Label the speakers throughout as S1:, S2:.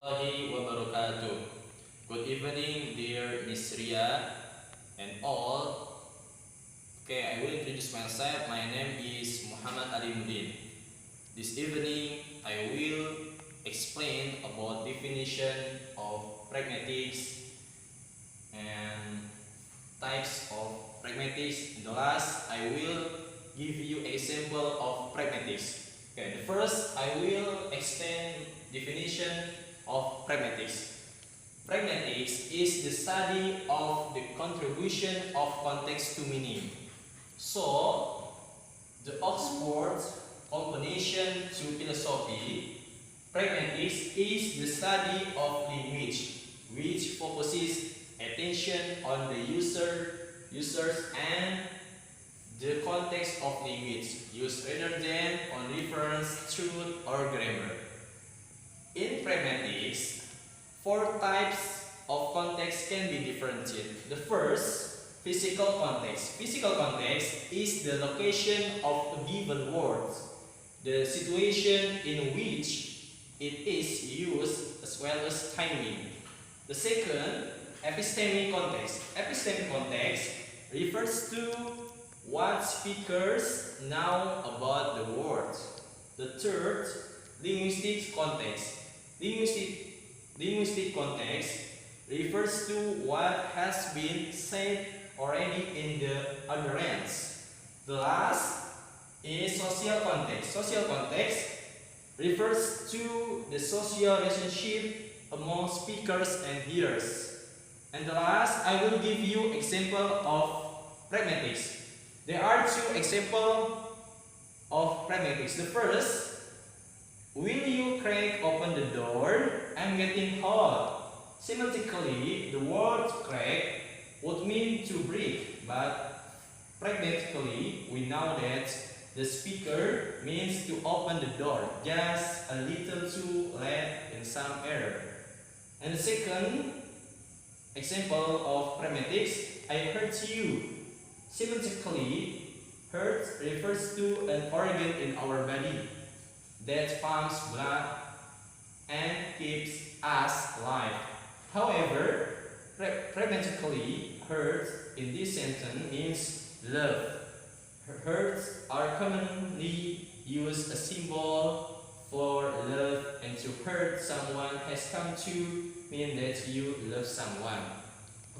S1: Warahmatullahi wabarakatuh. Good evening, dear Miss Ria and all. Okay, I will introduce myself. My name is Muhamad Alimudin. This evening, I will explain about definition of pragmatics and types of pragmatics. In the last, I will give you example of pragmatics. Okay, the first, I will extend definition of pragmatics. Pragmatics is the study of the contribution of context to meaning. So, the Oxford combination to philosophy, pragmatics is the study of language, which focuses attention on the users and the context of language used rather than on reference, truth, or grammar. In pragmatics, four types of context can be differentiated. The first, physical context. Physical context is the location of a given word, the situation in which it is used, as well as timing. The second, epistemic context. Epistemic context refers to what speakers know about the word. The third, linguistic context. Linguistic context refers to what has been said already in the utterance. The last is social context. Social context refers to the social relationship among speakers and hearers. And the last, I will give you example of pragmatics. There are two examples of pragmatics. The first, will you crack open the door? I'm getting hot. Semantically, the word crack would mean to break, but pragmatically, we know that the speaker means to open the door, just a little too late in some error. And the second example of pragmatics, I hurt you. Semantically, hurt refers to an organ in our body that pumps blood and keeps us alive. However, pragmatically, hurt in this sentence means love. Hurts are commonly used as symbol for love, and to hurt someone has come to mean that you love someone.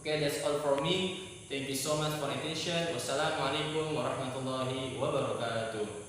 S1: Okay, that's all for me. Thank you so much for attention. Wassalamualaikum warahmatullahi wabarakatuh.